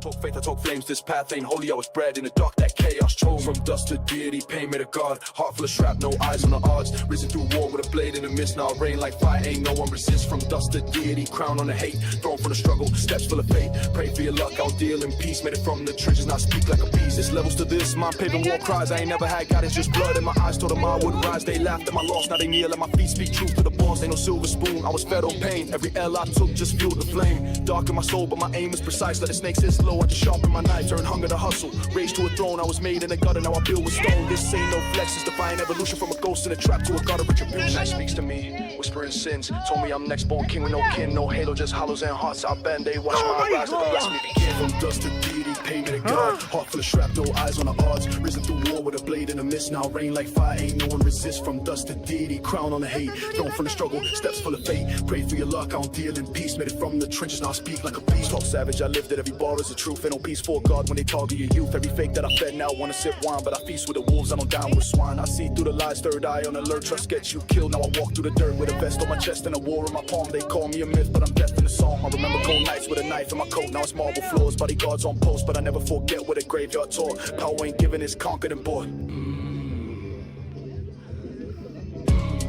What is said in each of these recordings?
Talk faith, I talk flames, this path ain't holy. I was bred in the dark, that chaos chose. From dust to deity, pain made a god. Heart full of shrapnel, eyes on the odds. Risen through war with a blade in the mist. Now I rain like fire, ain't no one resists. From dust to deity, crown on the hate. Thrown from the struggle, steps full of fate. Pray for your luck, I'll deal in peace. Made it from the trenches, now speak like a beast. There's levels to this, mind paving war cries. I ain't never had guidance, just blood in my eyes. Told them I wouldn't rise, they laughed at my loss. Now they kneel at my feet, speak truth to the boss. Ain't no silver spoon, I was fed on pain. Every L I took just fueled the flame. Dark in my soul, but my aim is precise. Let the snakes hit slow, I just sharpen my knife. Turn hunger to hustle, raised to a throne. I was made in the gutter, now I build with stone. This ain't no flex, it's divine evolution. From a ghost in a trap to a god of retribution. Night speaks to me, whispering sins. Told me I'm next born king with no kin. No halo, just hollows and hearts. I bend, they watch my rise, and bless me begin. From dust to deity, pain made a god. Heart full of shrapnel, eyes on the odds. Risen through war with a blade in the mist. Now rain like fire, ain't no one resist. From dust to deity, crown on the hate. Thrown from the struggle, steps full of fate. Pray for your luck, I don't deal in peace. Made it from the trenches, now I speak like a beast. Talk savage, I lived it, every bar is the truth. Ain't no peace for God when they target your youth. Every fake that I fed now wanna sip wine, but I feast with the wolves, I don't down with swine. I see through the lies, third eye on alert. Trust get you killed, now I walk through the dirt with a vest on my chest and a war in my palm. They call me a myth, but I'm deaf in the song. I remember cold nights with a knife in my coat. Now it's marble floors, bodyguards on post, but I never forget what a graveyard taught. Power ain't given, it's conquered and bought.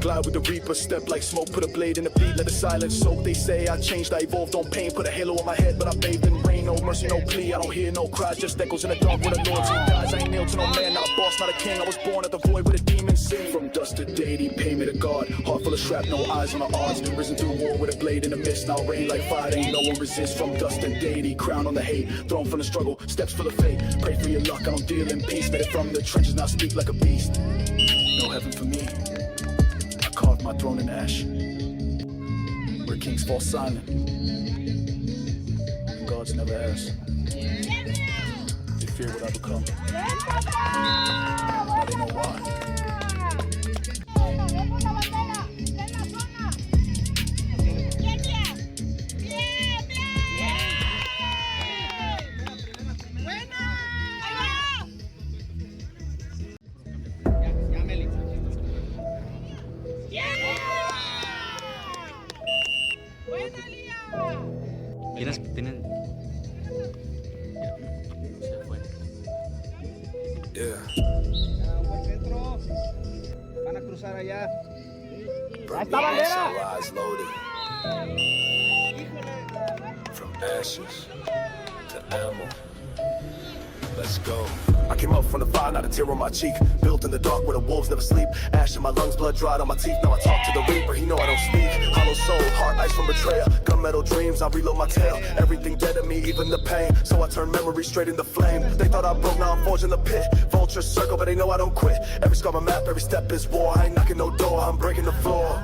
Glide with the reaper, step like smoke, put a blade in the beat, let the silence soak. They say I changed, I evolved on pain, put a halo on my head, but I bathed in rain. No mercy, no plea, I don't hear no cries, just echoes in the dark where the loyalty dies. I ain't nailed to no man, not a boss, not a king. I was born at the void where the demons sing. From dust to deity, pain made a god. Heart full of shrapnel, eyes on the odds. Risen through war with a blade in the mist. Now rain like fire, ain't no one resists. From dust to deity, crown on the hate. Thrown from the struggle, steps full of fate. Pray for your luck, I don't deal in peace. Made it from the trenches, now speak like a beast. No heaven for me. Carved my throne in ash, where kings fall silent, and gods never ask. They fear what I become. Now they know why. Tienes, tienes. Yeah. Buen centro. Van a cruzar allá. ¡Esta bandera! From ashes to ammo. Let's go. I came up from the fire, not a tear on my cheek. Built in the dark where the wolves never sleep. Ash in my lungs, blood dried on my teeth. Now I talk to the reaper, he know I don't speak. Hollow soul, heart ice from betrayal. Gunmetal dreams, I reload my tail. Everything dead in me, even the pain. So I turn memory straight into flame. They thought I broke, now I'm forging the pit. Vultures circle, but they know I don't quit. Every scar on my map, every step is war. I ain't knocking no door, I'm breaking the floor.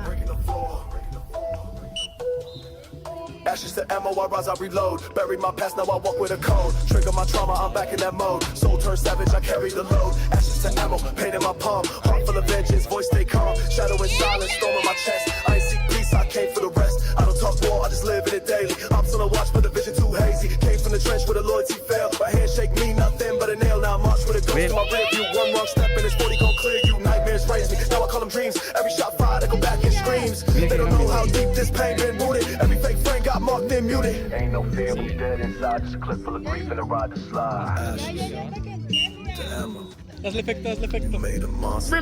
Ashes to ammo, I rise, I reload. Bury my past, now I walk with a code. Trigger my trauma, I'm back in that mode. Soul turned savage, I carry the load. Ashes to ammo, pain in my palm. Heart full of vengeance, voice stay calm. Shadow and silence, storm in my chest. I ain't seek peace, I came for the rest. I don't talk war, I just live in it daily. Ops on the watch, but the vision too hazy. Came from the trench where the loyalty failed. My handshake mean nothing but a nail. Now I march with a ghost in my rear view. One wrong step and it's 40 gon' clear you. Nightmares raise me, now I call them dreams. Every shot fired, I go back in screams. They don't know how deep this pain been rooted. Every fake friend got marked and muted. Ain't no fear, we dead inside. Just a clip full of grief and a ride to slide. Ashes to ammo. Hazle efecto, hazle efecto. Made a monster.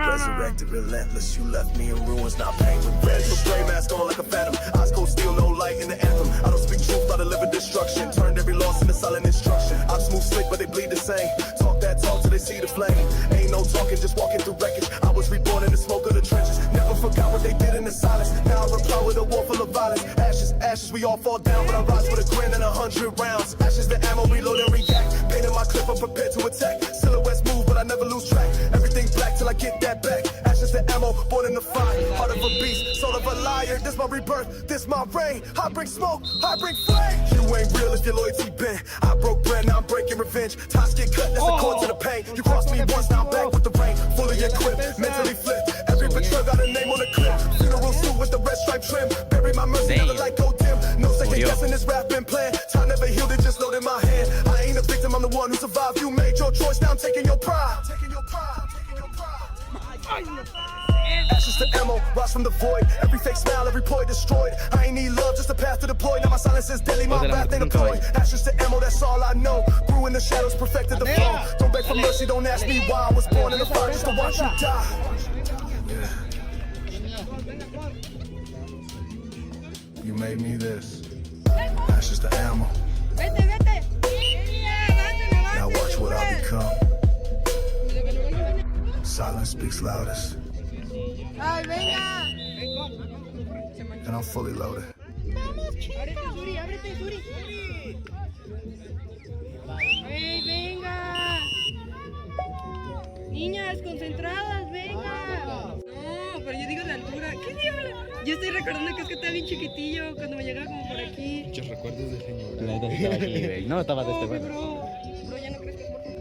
Resurrected, relentless. You left me in ruins, not pain. Red with gray mask on like a phantom. Eyes cold steel, no light in the anthem. I don't speak truth, I deliver destruction. Turned every loss into silent instruction. I'm smooth slick, but they bleed the same. Talk that talk till they see the flame. Ain't no talking, just walking through wreckage. I was reborn in the smoke of the trenches. Never forgot what they did in the silence. Now I reply with a war full of violence. Ashes, ashes, we all fall down, but I rise with a grin and 100 rounds. Ashes to ammo, reload and react. Pain in my clip, I'm prepared to attack. Silhouettes move, but I never lose track. Everything black till I get that back. Ashes to ammo, born in the fire. Heart of a beast, soul of a liar. This my rebirth, this my reign. I bring smoke, I bring flame. You ain't real if your loyalty bent. I broke bread, now I'm breaking revenge. Ties get cut, that's a cord to the pain. You crossed me once, now I'm back with the rain. Fully equipped, mentally flipped. Every betrayal got a name on the clip. Funeral suit with the red stripe trim. Bury my mercy, never like go dim. No second guessing, this rap been planned. Time never healed it, just loaded my hand. I ain't a victim, I'm the one who survived. You made your choice, now I'm taking your pride. Taking your pride, taking your pride. Ashes to ammo, rise from the void. Every fake smile, every ploy destroyed. I ain't need love, just a path to deploy. Now my silence is deadly, my wrath ain't deployed. Ashes to ammo, that's all I know. Grew in the shadows, perfected the flow. Don't beg for mercy, don't ask me why I was born in the fire just to watch you die. You made me this. Ashes to ammo. Now watch what I become. Silence speaks loudest. Ay, venga. And I'm fully loaded. Ábrete, Suri, ábrete, Suri. Ay, venga. Niñas, concentradas, venga. No, pero yo digo de altura. ¿Qué diablo? Yo estoy recordando que es que estaba bien chiquitillo cuando me llegaba como por aquí. Muchos recuerdos de señor. La neta estaba aquí, güey. No, estaba de este No, bueno. bro, ya no crees que es por favor.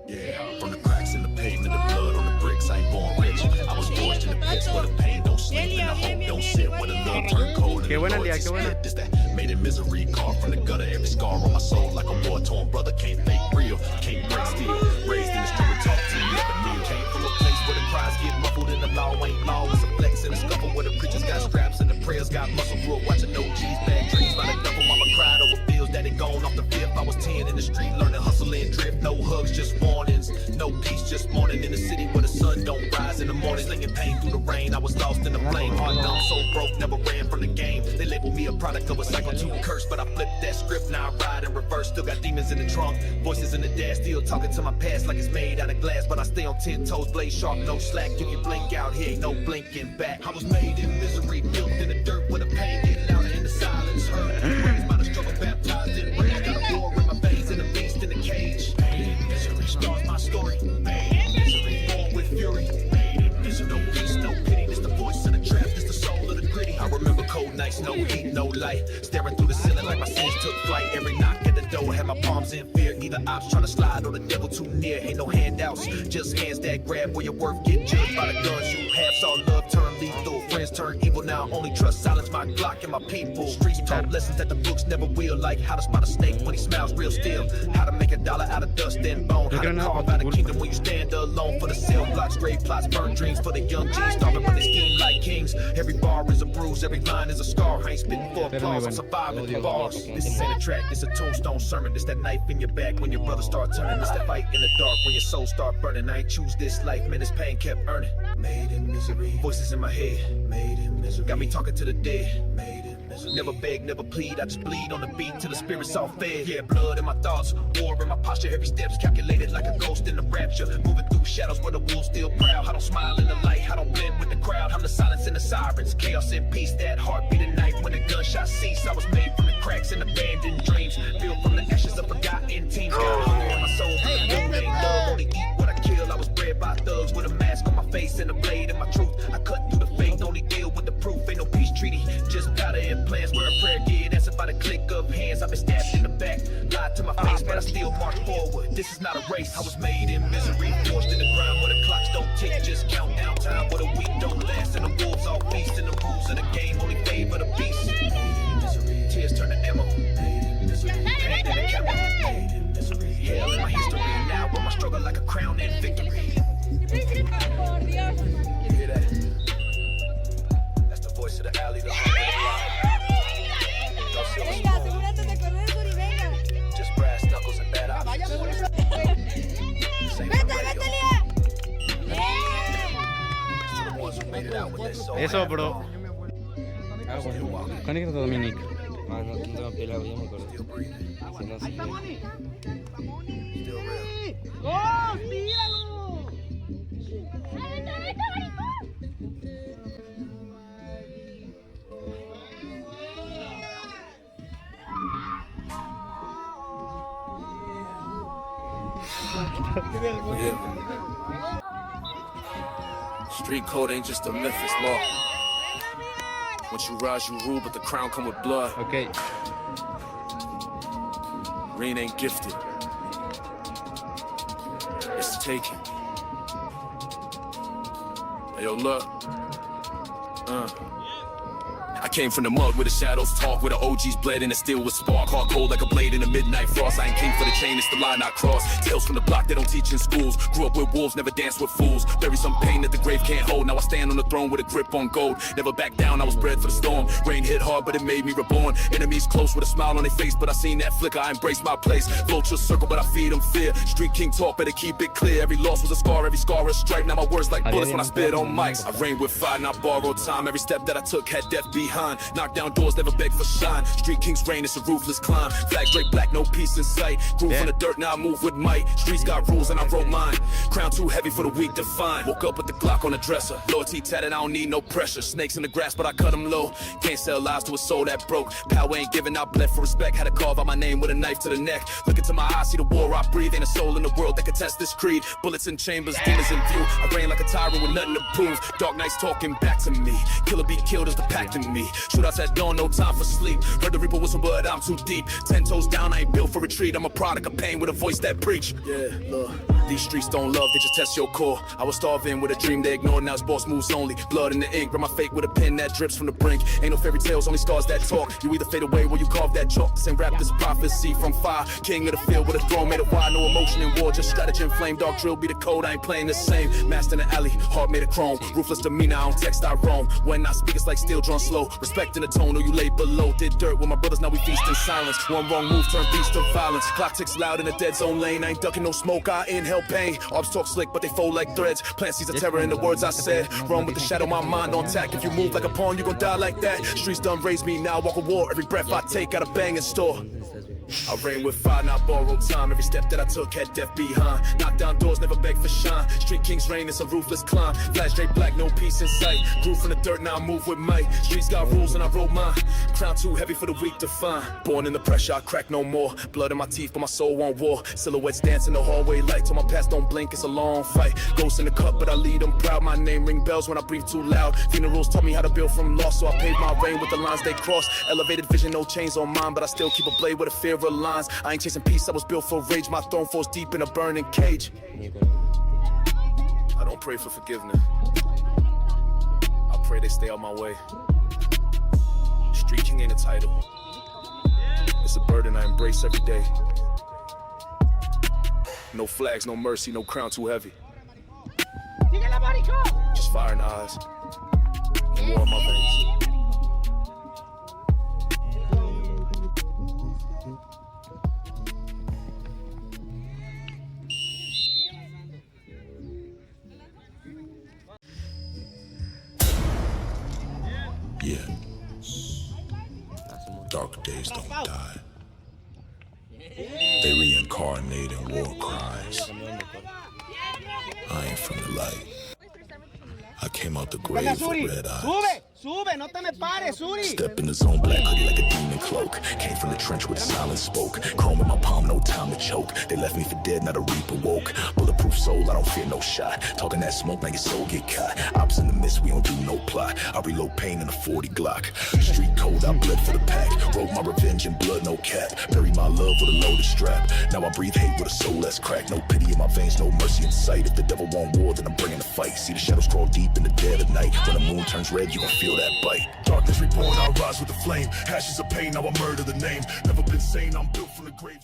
Yeah, from the cracks in the pavement, the blood on the bricks. I ain't born rich. I was forged in the pits where the pain don't sleep and the hope don't sit. Where the love turned cold and the loyalty's dead. This that made in misery, carved from the gutter. Every scar on my soul like a war-torn brother. Can't fake real, can't break steel. Raised in the street with talk to you, never kneel. Came from a place where the cries get muffled and the law ain't law. It's a flex and a scuffle where the preachers got straps and the prayers got muscle. Grew up watching OGs, bad dreams by the duffel. Mama cried over bills that had gone off the fifth. I was 10 in the street learning hustle and drift. No hugs, just warnings. No peace, just mourning in the city where the sun don't rise in the morning. Slinging pain through the rain. I was lost in the flame. Hard dumb, so broke, never ran from the game. They labeled me a product of a cycle too cursed, but I flipped that script. Now I ride in reverse. Still got demons in the trunk, voices in the dash. Still talking to my past like it's made out of glass, but I stay on 10 toes, blade sharp, no slack. You can blink out here, ain't no blinking back. I was made in misery, built in the dirt where the pain get louder and the silence heard. Raised by the struggle, baptized in rage. Got a war in my veins and a beast in the cage. Pain and misery stars my story. Pain and misery, born with fury. Pain and misery, no peace, no pity. This the voice of the trap, this the soul of the gritty. I remember cold nights, no heat, no light. Staring through the ceiling like my sins took flight. Every knock at the door had my palms in fear. Either ops trying to slide or the devil too near. Ain't no handouts, just hands that grab where your worth get judged by the guns you have. Saw love turn lethal, friends turn evil. Now only trust silence, my Glock and my people. Streets taught lessons that the books never will. Like how to spot a snake when he smiles real still. How to make a dollar out of dust and bone. How to carve out a kingdom when you stand alone. For the cell blocks, grave plots, burn dreams. For the young G's starving when they scheme like kings. Every bar is a bruise, every line is a scar. I ain't spitting for applause, I'm surviving the bars. This ain't a track, this a tombstone sermon. This that knife in your back when your brother start turning. This that fight in the dark when your soul start burning. I ain't choose this life, man, this pain kept earning. Made in misery, voices in my head. Made in misery, got me talking to the dead. Made in misery, never beg, never plead. I just bleed on the beat till the spirit's all fed. Yeah, blood in my thoughts, war in my posture. Every step's calculated like a ghost in the rapture. Moving through shadows where the wolves still proud. I don't smile in the light, I don't blend with the crowd. I'm the silence and the sirens, chaos and peace. That heartbeat at night when the gunshots cease. I was made from the cracks and abandoned dreams. Built from the ashes of forgotten teams. Got hunger in my soul, but the road ain't love. Only eat what I kill. I was bred by thugs with a mask on my face and a blade in my truth. I cut through the fake, only deal with the proof. Ain't no peace treaty, just powder and plans. Where a prayer did answer by the click of hands. I've been stabbed in the back, lied to my face, but I still march forward. This is not a race. I was made in misery, forced in the ground where the clocks don't tick. Just count down time where the week don't last, and the wolves all feast. And the rules of the game only favor the beast. Tears turn to ammo. Pain in the camera. Hell in my history. Now with my struggle like a crown and victory. You hear that? That's the voice of the alley, the heart of the line. Venga, asegúrate de correr, Suri, venga. Just brass knuckles and bad options. Eso, bro. Conéctate, Dominic. Mano, no tengo pelado, ya me acuerdo. Si no, sí. ¡Gol! ¡Tíralo! Street code ain't just a myth, it's law. Once you rise, you rule, but the crown come with blood. Ok. Green ain't gifted. It's taken. Hey, yo, look. I I came from the mud where the shadows talk, where the OGs bled and it still was spark. Hard cold like a blade in the midnight frost. I ain't king for the chain, it's the line I cross. Tales from the block they don't teach in schools. Grew up with wolves, never danced with fools. Bury some pain that the grave can't hold. Now I stand on the throne with a grip on gold. Never back down, I was bred for the storm. Rain hit hard, but it made me reborn. Enemies close with a smile on their face, but I seen that flicker, I embraced my place. Vultures circle, but I feed them fear. Street king talk, better keep it clear. Every loss was a scar, every scar a stripe. Now my words like bullets when I spit on mics. I reign with fire, not borrowed time. Every step that I took had death behind. Knock down doors, never beg for shine. Street king's reign, it's a ruthless climb. Flag draped black, no peace in sight. Grew from the dirt, now I move with might. Streets got rules and I wrote mine. Crown too heavy for the weak to find. Woke up with the Glock on the dresser. Loyalty tatted, I don't need no pressure. Snakes in the grass, but I cut them low. Can't sell lies to a soul that broke. Power ain't giving out, bled for respect. Had to carve out my name with a knife to the neck. Look into my eyes, see the war I breathe. Ain't a soul in the world that can test this creed. Bullets in chambers, demons in view. I reign like a tyrant with nothing to prove. Dark nights talking back to me. Killer be killed as the pact in me. Shootouts at dawn, no time for sleep. Heard the reaper whistle, but I'm too deep. 10 toes down, I ain't built for retreat. I'm a product of pain with a voice that preach. Yeah, look. These streets don't love, they just test your core. I was starving with a dream they ignored, now it's boss moves only. Blood in the ink, write my fate with a pen that drips from the brink. Ain't no fairy tales, only scars that talk. You either fade away or you carve that chalk. This ain't rap, this prophecy from fire. King of the field with a throne made of wire. No emotion in war, just strategy and flame. Dark drill be the code, I ain't playing the same. Master in the alley, heart made of chrome. Ruthless demeanor, I don't text, I roam. When I speak, it's like steel drawn slow. Respect in the tone, or you lay below. Did dirt with my brothers, now we feast in silence. One wrong move, turn beast to violence. Clock ticks loud in the dead zone lane. I ain't ducking no smoke, I inhale pain. Ops talk slick, but they fold like threads. Plant seeds of terror in the words I said. Run with the shadow, my mind on tack. If you move like a pawn, you gon' die like that. Streets done raised me, now I walk a war. Every breath I take, got a bang in store. I reign with fire, not borrowed time. Every step that I took had death behind. Knock down doors, never beg for shine. Street king's reign, it's a ruthless climb. Flash straight black, no peace in sight. Grew from the dirt, now I move with might. Streets got rules and I wrote mine. Crown too heavy for the weak to find. Born in the pressure, I crack no more. Blood in my teeth, but my soul on war. Silhouettes dance in the hallway light. Till my past don't blink, it's a long fight. Ghosts in the cup, but I lead them proud. My name ring bells when I breathe too loud. Funerals taught me how to build from loss, so I paved my reign with the lines they cross. Elevated vision, no chains on mine, but I still keep a blade with a fear of lines. I ain't chasing peace, I was built for rage. My throne falls deep in a burning cage. I don't pray for forgiveness, I pray they stay out my way. Street king ain't a title, it's a burden I embrace every day. No flags, no mercy, no crown too heavy. Just fire in the eyes and war in my veins. Yeah. Dark days don't die. They reincarnate in war crimes. I ain't from the light. I came out the grave with red eyes. Sube, no te me pares, Suri. Step in the zone, black hoodie like a demon cloak. Came from the trench with a silent spoke. Chrome in my palm, no time to choke. They left me for dead, not a reaper woke. Bulletproof soul, I don't fear no shot. Talking that smoke, now your soul get caught. Ops in the mist, we don't do no plot. I reload pain in a 40 Glock. Street code, I bled for the pack. Wrote my revenge in blood, no cap. Buried my love with a loaded strap. Now I breathe hate with a soul that's cracked. No pity in my veins, no mercy in sight. If the devil want war, then I'm bringing the fight. See the shadows crawl deep in the dead of night. When the moon turns red, you gon' feel that bite. Darkness reborn, I rise with the flame. Ashes of pain, now I murder the name. Never been sane, I'm built from the grave.